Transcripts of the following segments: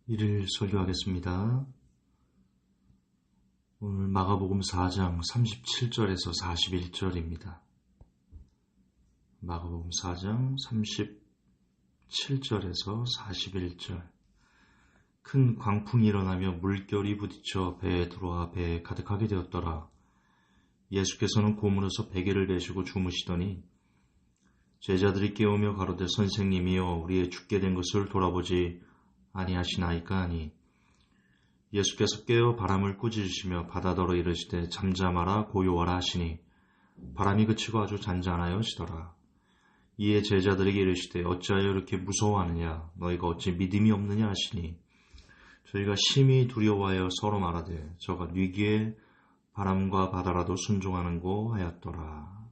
일일 설교하겠습니다. 오늘 마가복음 4장 37절에서 41절입니다. 마가복음 4장 37절에서 41절. 큰 광풍이 일어나며 물결이 부딪혀 배에 들어와 배에 가득하게 되었더라. 예수께서는 고문에서 베개를 내시고 주무시더니 제자들이 깨우며 가로되 선생님이여 우리의 죽게 된 것을 돌아보지 아니하시나이까 하니 예수께서 깨어 바람을 꾸짖으시며 바다더러 이르시되 잠잠하라 고요하라 하시니 바람이 그치고 아주 잔잔하여지더라. 이에 제자들에게 이르시되 어찌하여 이렇게 무서워하느냐 너희가 어찌 믿음이 없느냐 하시니 저희가 심히 두려워하여 서로 말하되 저가 위기에 바람과 바다라도 순종하는고 하였더라.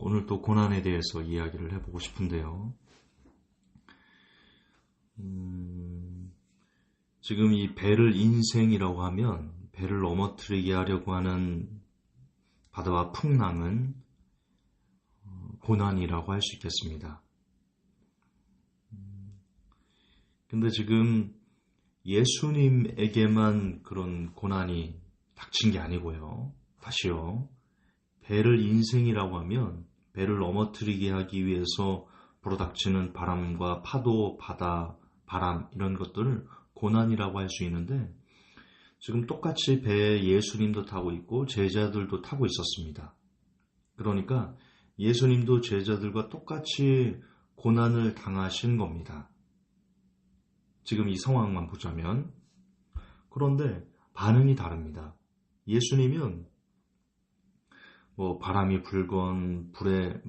오늘 또 고난에 대해서 이야기를 해보고 싶은데요. 지금 이 배를 인생이라고 하면 배를 넘어뜨리게 하려고 하는 바다와 풍랑은 고난이라고 할 수 있겠습니다. 근데 지금 예수님에게만 그런 고난이 닥친 게 아니고요. 다시요. 배를 인생이라고 하면 배를 넘어뜨리게 하기 위해서 불어닥치는 바람과 파도, 바다, 바람 이런 것들을 고난이라고 할 수 있는데 지금 똑같이 배에 예수님도 타고 있고 제자들도 타고 있었습니다. 그러니까 예수님도 제자들과 똑같이 고난을 당하신 겁니다. 지금 이 상황만 보자면. 그런데 반응이 다릅니다. 예수님은 바람이 불건 불에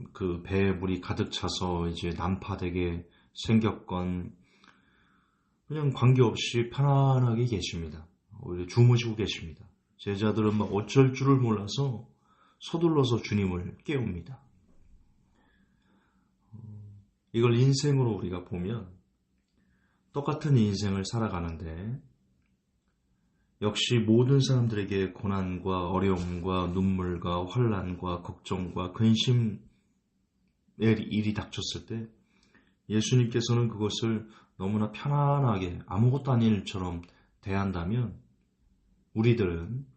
배에 물이 가득 차서 이제 난파되게 생겼건 그냥 관계없이 편안하게 계십니다. 오히려 주무시고 계십니다. 제자들은 막 어쩔 줄을 몰라서 서둘러서 주님을 깨웁니다. 이걸 인생으로 우리가 보면 똑같은 인생을 살아가는데 역시 모든 사람들에게 고난과 어려움과 눈물과 환난과 걱정과 근심의 일이 닥쳤을 때 예수님께서는 그것을 너무나 편안하게 아무것도 아닌 일처럼 대한다면 우리들은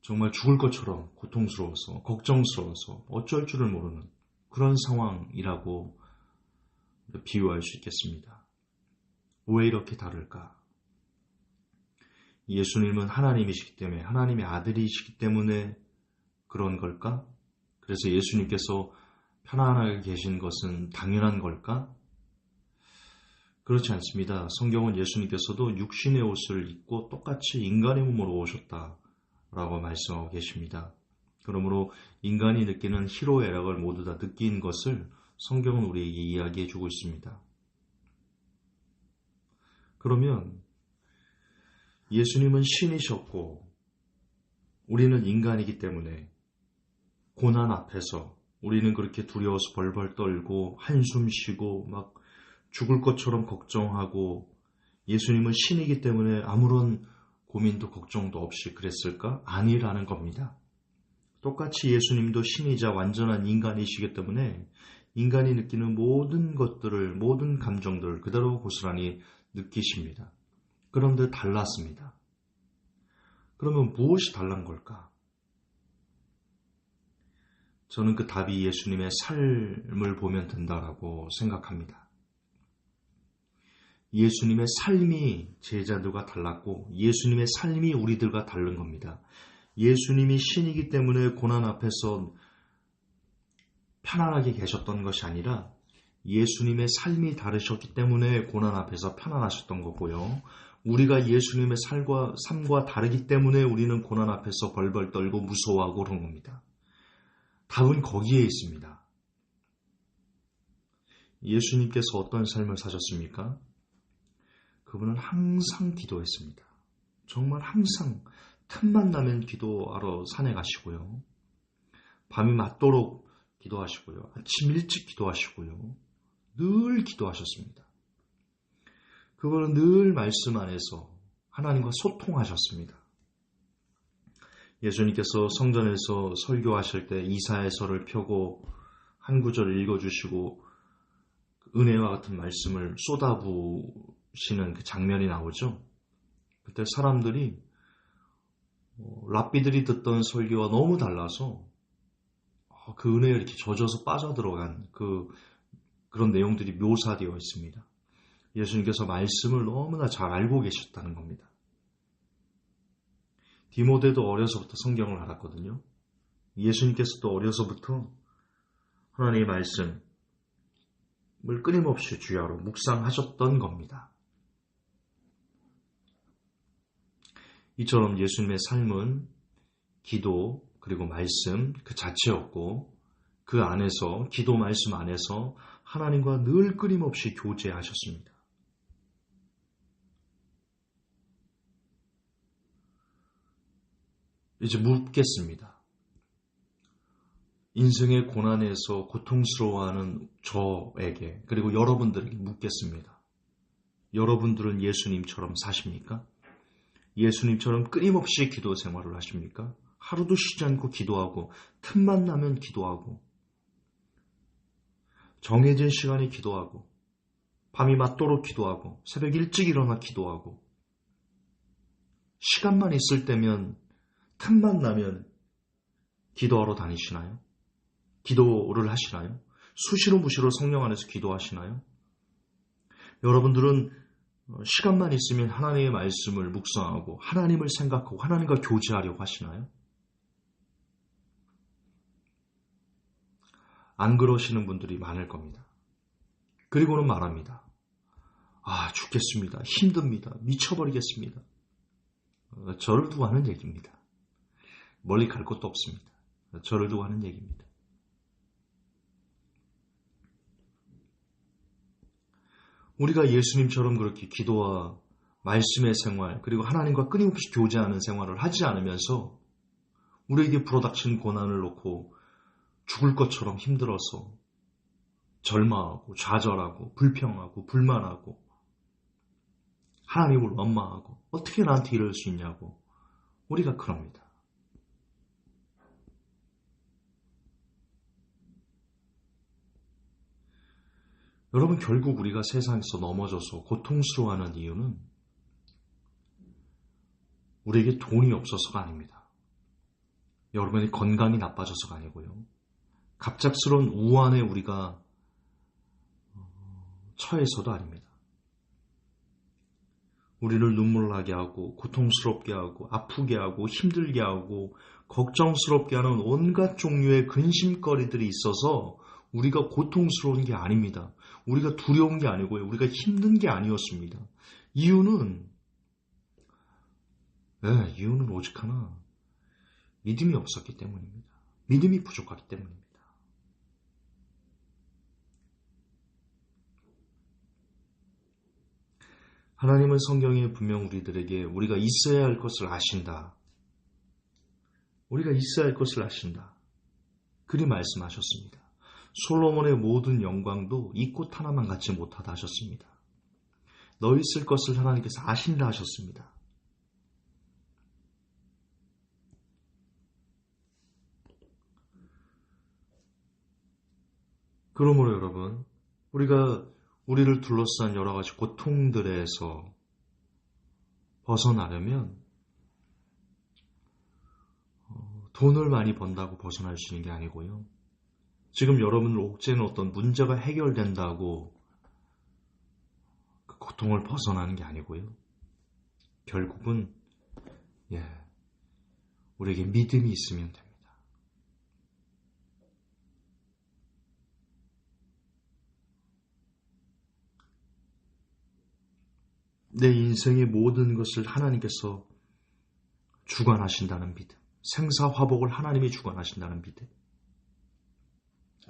정말 죽을 것처럼 고통스러워서 걱정스러워서 어쩔 줄을 모르는 그런 상황이라고 비유할 수 있겠습니다. 왜 이렇게 다를까? 예수님은 하나님이시기 때문에 하나님의 아들이시기 때문에 그런 걸까? 그래서 예수님께서 편안하게 계신 것은 당연한 걸까? 그렇지 않습니다. 성경은 예수님께서도 육신의 옷을 입고 똑같이 인간의 몸으로 오셨다라고 말씀하고 계십니다. 그러므로 인간이 느끼는 희로애락을 모두 다 느낀 것을 성경은 우리에게 이야기해 주고 있습니다. 그러면 예수님은 신이셨고 우리는 인간이기 때문에 고난 앞에서 우리는 그렇게 두려워서 벌벌 떨고 한숨 쉬고 막 죽을 것처럼 걱정하고 예수님은 신이기 때문에 아무런 고민도 걱정도 없이 그랬을까? 아니라는 겁니다. 똑같이 예수님도 신이자 완전한 인간이시기 때문에 인간이 느끼는 모든 것들을, 모든 감정들을 그대로 고스란히 느끼십니다. 그런데 달랐습니다. 그러면 무엇이 달란 걸까? 저는 그 답이 예수님의 삶을 보면 된다라고 생각합니다. 예수님의 삶이 제자들과 달랐고 예수님의 삶이 우리들과 다른 겁니다. 예수님이 신이기 때문에 고난 앞에서 편안하게 계셨던 것이 아니라 예수님의 삶이 다르셨기 때문에 고난 앞에서 편안하셨던 거고요. 우리가 예수님의 삶과 다르기 때문에 우리는 고난 앞에서 벌벌 떨고 무서워하고 그런 겁니다. 답은 거기에 있습니다. 예수님께서 어떤 삶을 사셨습니까? 그분은 항상 기도했습니다. 정말 항상 틈만 나면 기도하러 산에 가시고요. 밤이 맞도록 기도하시고요. 아침 일찍 기도하시고요. 늘 기도하셨습니다. 그분은 늘 말씀 안에서 하나님과 소통하셨습니다. 예수님께서 성전에서 설교하실 때 이사야서를 펴고 한 구절을 읽어주시고 은혜와 같은 말씀을 쏟아부으시는 그 장면이 나오죠. 그때 사람들이 랍비들이 듣던 설교와 너무 달라서 그 은혜에 이렇게 젖어서 빠져들어간 그런 내용들이 묘사되어 있습니다. 예수님께서 말씀을 너무나 잘 알고 계셨다는 겁니다. 디모데도 어려서부터 성경을 알았거든요. 예수님께서도 어려서부터 하나님의 말씀을 끊임없이 주야로 묵상하셨던 겁니다. 이처럼 예수님의 삶은 기도 그리고 말씀 그 자체였고 그 안에서 기도 말씀 안에서 하나님과 늘 끊임없이 교제하셨습니다. 이제 묻겠습니다. 인생의 고난에서 고통스러워하는 저에게 그리고 여러분들에게 묻겠습니다. 여러분들은 예수님처럼 사십니까? 예수님처럼 끊임없이 기도 생활을 하십니까? 하루도 쉬지 않고 기도하고 틈만 나면 기도하고 정해진 시간에 기도하고 밤이 맞도록 기도하고 새벽 일찍 일어나 기도하고 시간만 있을 때면 틈만 나면 기도하러 다니시나요? 기도를 하시나요? 수시로 무시로 성령 안에서 기도하시나요? 여러분들은 시간만 있으면 하나님의 말씀을 묵상하고 하나님을 생각하고 하나님과 교제하려고 하시나요? 안 그러시는 분들이 많을 겁니다. 그리고는 말합니다. 죽겠습니다. 힘듭니다. 미쳐버리겠습니다. 저를 두고 하는 얘기입니다. 멀리 갈 곳도 없습니다. 저를 두고 하는 얘기입니다. 우리가 예수님처럼 그렇게 기도와 말씀의 생활 그리고 하나님과 끊임없이 교제하는 생활을 하지 않으면서 우리에게 불어닥친 고난을 놓고 죽을 것처럼 힘들어서 절망하고 좌절하고 불평하고 불만하고 하나님을 원망하고 어떻게 나한테 이럴 수 있냐고 우리가 그럽니다. 여러분 결국 우리가 세상에서 넘어져서 고통스러워하는 이유는 우리에게 돈이 없어서가 아닙니다. 여러분의 건강이 나빠져서가 아니고요. 갑작스러운 우환에 우리가 처해서도 아닙니다. 우리를 눈물 나게 하고 고통스럽게 하고 아프게 하고 힘들게 하고 걱정스럽게 하는 온갖 종류의 근심거리들이 있어서 우리가 고통스러운 게 아닙니다. 우리가 두려운 게 아니고요. 우리가 힘든 게 아니었습니다. 이유는 오직 하나. 믿음이 없었기 때문입니다. 믿음이 부족하기 때문입니다. 하나님은 성경에 분명 우리들에게 우리가 있어야 할 것을 아신다. 우리가 있어야 할 것을 아신다. 그리 말씀하셨습니다. 솔로몬의 모든 영광도 이 꽃 하나만 갖지 못하다 하셨습니다. 너 있을 것을 하나님께서 아신다 하셨습니다. 그러므로 여러분, 우리가 우리를 둘러싼 여러 가지 고통들에서 벗어나려면 돈을 많이 번다고 벗어날 수 있는 게 아니고요. 지금 여러분을 옥죄는 어떤 문제가 해결된다고 그 고통을 벗어나는 게 아니고요. 결국은 우리에게 믿음이 있으면 됩니다. 내 인생의 모든 것을 하나님께서 주관하신다는 믿음, 생사화복을 하나님이 주관하신다는 믿음,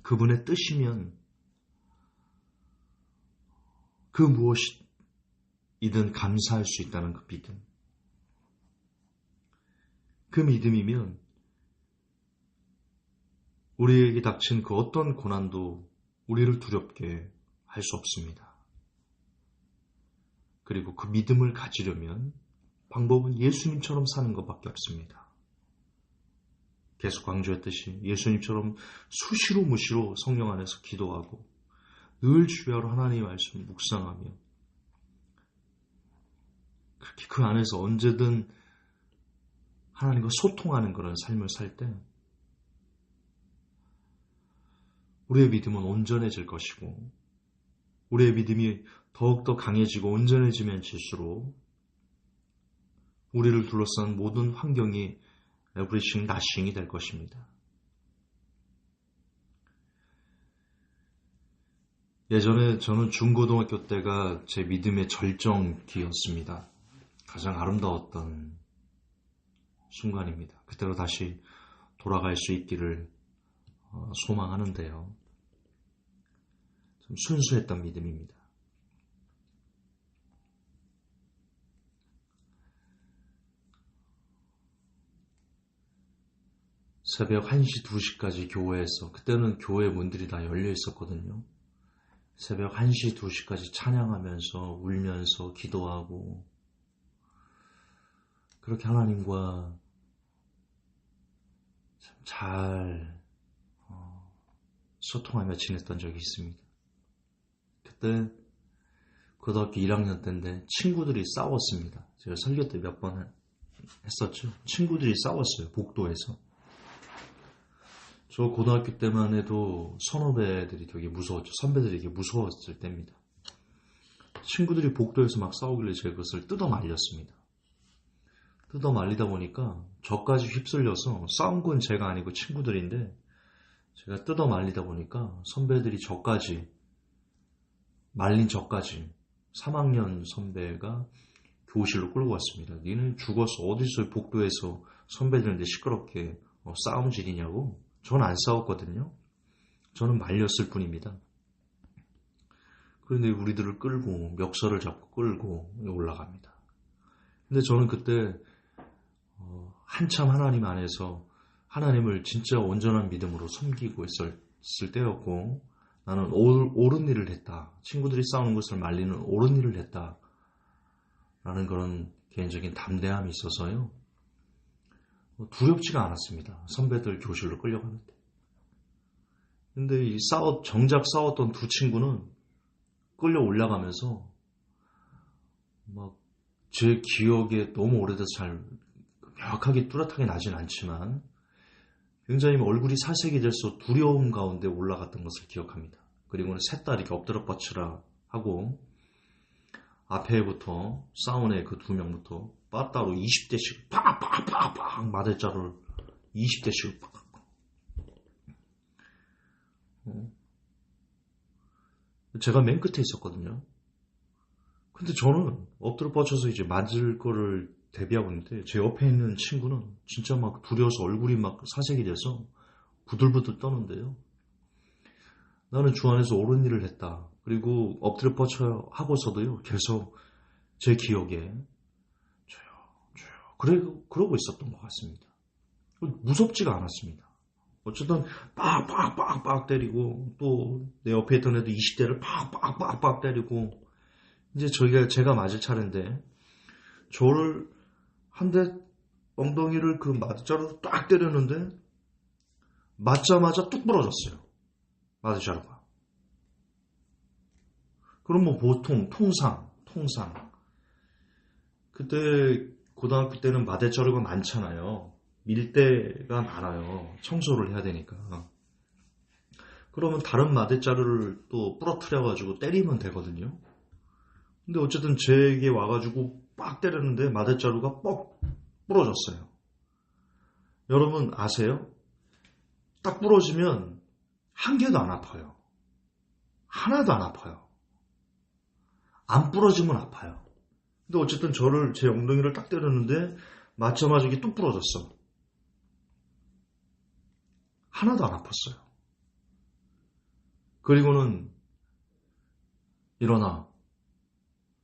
그분의 뜻이면 그 무엇이든 감사할 수 있다는 그 믿음, 그 믿음이면 우리에게 닥친 그 어떤 고난도 우리를 두렵게 할 수 없습니다. 그리고 그 믿음을 가지려면 방법은 예수님처럼 사는 것밖에 없습니다. 계속 강조했듯이 예수님처럼 수시로 무시로 성령 안에서 기도하고 늘 주야로 하나님의 말씀을 묵상하며 그렇게 그 안에서 언제든 하나님과 소통하는 그런 삶을 살 때 우리의 믿음은 온전해질 것이고 우리의 믿음이 더욱더 강해지고 온전해지면 질수록 우리를 둘러싼 모든 환경이 에브리싱 나싱이 될 것입니다. 예전에 저는 중고등학교 때가 제 믿음의 절정기였습니다. 가장 아름다웠던 순간입니다. 그때로 다시 돌아갈 수 있기를 소망하는데요. 좀 순수했던 믿음입니다. 새벽 1시, 2시까지 교회에서, 그때는 교회 문들이 다 열려 있었거든요. 새벽 1시, 2시까지 찬양하면서 울면서 기도하고 그렇게 하나님과 참 잘 소통하며 지냈던 적이 있습니다. 그때 고등학교 1학년 때인데 친구들이 싸웠습니다. 제가 설교 때 몇 번 했었죠. 친구들이 싸웠어요. 복도에서. 저 고등학교 때만 해도 선후배들이 되게 무서웠죠. 선배들이 되게 무서웠을 때입니다. 친구들이 복도에서 막 싸우길래 제가 그것을 뜯어 말렸습니다. 뜯어 말리다 보니까 저까지 휩쓸려서 싸운 건 제가 아니고 친구들인데 제가 뜯어 말리다 보니까 선배들이 말린 저까지 3학년 선배가 교실로 끌고 왔습니다. 니는 죽어서 어디서 복도에서 선배들인데 시끄럽게 싸움질이냐고. 전 안 싸웠거든요. 저는 말렸을 뿐입니다. 그런데 우리들을 끌고 멱살을 잡고 끌고 올라갑니다. 근데 저는 그때 한참 하나님 안에서 하나님을 진짜 온전한 믿음으로 섬기고 있을 때였고 나는 옳은 일을 했다. 친구들이 싸우는 것을 말리는 옳은 일을 했다. 라는 그런 개인적인 담대함이 있어서요. 두렵지가 않았습니다. 선배들 교실로 끌려가는데. 근데 정작 싸웠던 두 친구는 끌려 올라가면서 막 제 기억에 너무 오래돼서 잘 명확하게 뚜렷하게 나진 않지만 굉장히 얼굴이 사색이 돼서 두려움 가운데 올라갔던 것을 기억합니다. 그리고는 셋 다 이렇게 엎드려 뻗치라 하고 앞에부터 싸운 애 그 두 명부터 빠따로 20대씩 팍팍팍팍 마대자루를 20대씩 팍. 제가 맨 끝에 있었거든요. 근데 저는 엎드려 뻗쳐서 이제 맞을 거를 대비하고 있는데 제 옆에 있는 친구는 진짜 막 두려워서 얼굴이 막 사색이 돼서 부들부들 떠는데요. 나는 주 안에서 옳은 일을 했다. 그리고 엎드려 뻗쳐 하고서도요. 계속 제 기억에 그러고 있었던 것 같습니다. 무섭지가 않았습니다. 어쨌든 빡빡빡빡 때리고 또 내 옆에 있던 애도 20대를 빡빡빡빡 때리고 이제 제가 맞을 차례인데 저를 한 대 엉덩이를 그 마대자루로 딱 때렸는데 맞자마자 뚝 부러졌어요. 마대자루가. 그럼 뭐 보통 통상 그때 고등학교 때는 마대자루가 많잖아요. 밀대가 많아요. 청소를 해야 되니까. 그러면 다른 마대자루를 또 부러뜨려가지고 때리면 되거든요. 근데 어쨌든 제게 와가지고 빡 때렸는데 마대자루가 뻑 부러졌어요. 여러분 아세요? 딱 부러지면 한 개도 안 아파요. 하나도 안 아파요. 안 부러지면 아파요. 근데 어쨌든 제 엉덩이를 딱 때렸는데 맞자마자 이게 뚝 부러졌어. 하나도 안 아팠어요. 그리고는 일어나.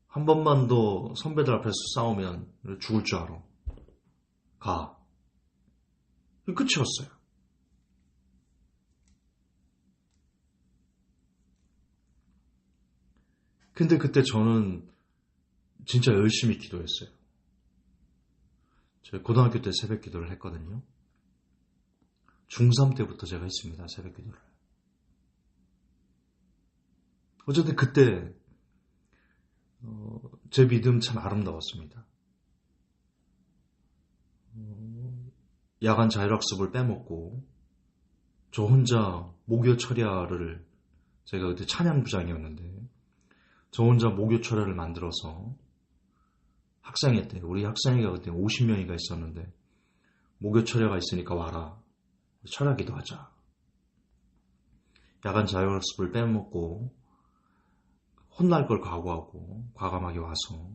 한 번만 더 선배들 앞에서 싸우면 죽을 줄 알아. 가. 끝이었어요. 근데 그때 저는 진짜 열심히 기도했어요. 제가 고등학교 때 새벽 기도를 했거든요. 중3 때부터 제가 했습니다. 새벽 기도를. 어쨌든 그때 제 믿음 참 아름다웠습니다. 야간 자율학습을 빼먹고 저 혼자 목요 철야를, 제가 그때 찬양부장이었는데 저 혼자 목요 철야를 만들어서 학생회 때, 우리 학생회가 그때 50명이가 있었는데 목요 철야가 있으니까 와라, 철야 기도하자. 야간 자율학습을 빼먹고 혼날 걸 각오하고 과감하게 와서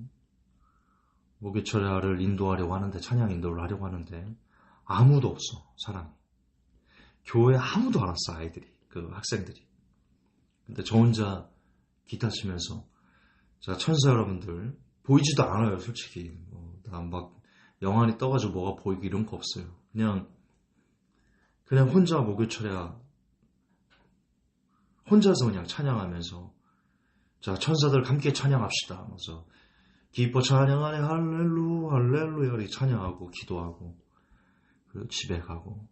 목요 철야를 인도하려고 하는데, 찬양 인도를 하려고 하는데 아무도 없어, 사람이. 교회에 아무도 안 왔어, 아이들이, 그 학생들이. 근데 저 혼자 기타 치면서, 자, 천사 여러분들, 보이지도 않아요, 솔직히. 막 영안이 떠가지고 뭐가 보이고 이런 거 없어요. 그냥 혼자 목요 철야, 혼자서 그냥 찬양하면서, 자, 천사들 함께 찬양합시다 하면서 기뻐 찬양하네 할렐루 할렐루야 이렇게 찬양하고 기도하고 그리고 집에 가고.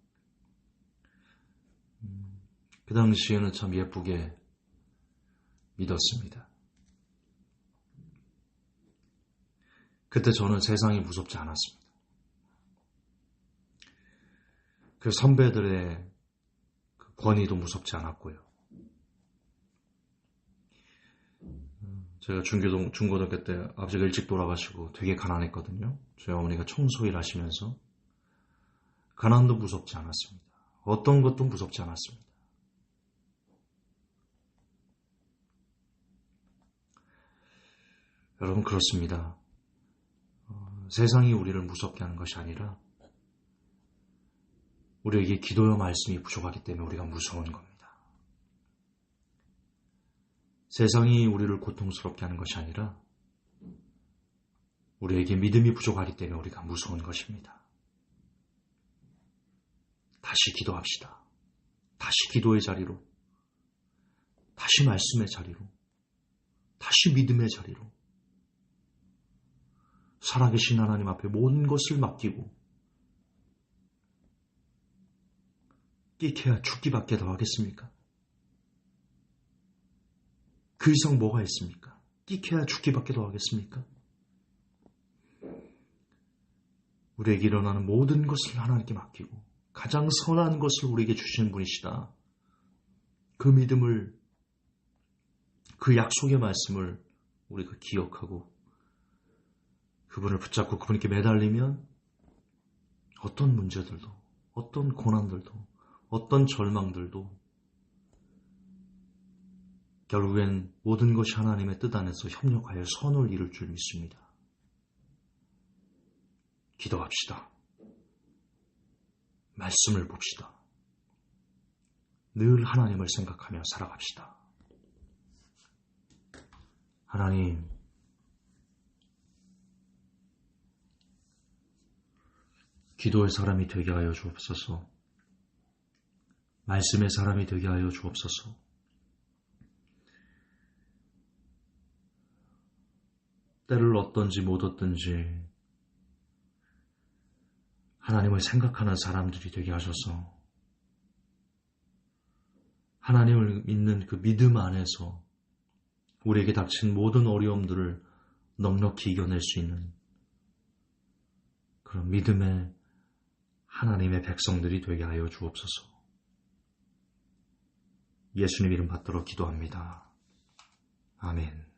그 당시에는 참 예쁘게 믿었습니다. 그때 저는 세상이 무섭지 않았습니다. 그 선배들의 그 권위도 무섭지 않았고요. 제가 중고등학교 때 아버지가 일찍 돌아가시고 되게 가난했거든요. 저희 어머니가 청소일 하시면서. 가난도 무섭지 않았습니다. 어떤 것도 무섭지 않았습니다. 여러분, 그렇습니다. 세상이 우리를 무섭게 하는 것이 아니라 우리에게 기도와 말씀이 부족하기 때문에 우리가 무서운 겁니다. 세상이 우리를 고통스럽게 하는 것이 아니라 우리에게 믿음이 부족하기 때문에 우리가 무서운 것입니다. 다시 기도합시다. 다시 기도의 자리로, 다시 말씀의 자리로, 다시 믿음의 자리로, 살아계신 하나님 앞에 모든 것을 맡기고 끽해야 죽기밖에 더 하겠습니까? 그 이상 뭐가 있습니까? 끽해야 죽기밖에 더 하겠습니까? 우리에게 일어나는 모든 것을 하나님께 맡기고 가장 선한 것을 우리에게 주시는 분이시다. 그 믿음을, 그 약속의 말씀을 우리가 기억하고 그분을 붙잡고 그분께 매달리면 어떤 문제들도, 어떤 고난들도, 어떤 절망들도 결국엔 모든 것이 하나님의 뜻 안에서 협력하여 선을 이룰 줄 믿습니다. 기도합시다. 말씀을 봅시다. 늘 하나님을 생각하며 살아갑시다. 하나님, 기도의 사람이 되게 하여 주옵소서. 말씀의 사람이 되게 하여 주옵소서. 때를 얻든지 못 얻든지 하나님을 생각하는 사람들이 되게 하셔서 하나님을 믿는 그 믿음 안에서 우리에게 닥친 모든 어려움들을 넉넉히 이겨낼 수 있는 그런 믿음의 하나님의 백성들이 되게 하여 주옵소서. 예수님 이름 받들어 기도합니다. 아멘.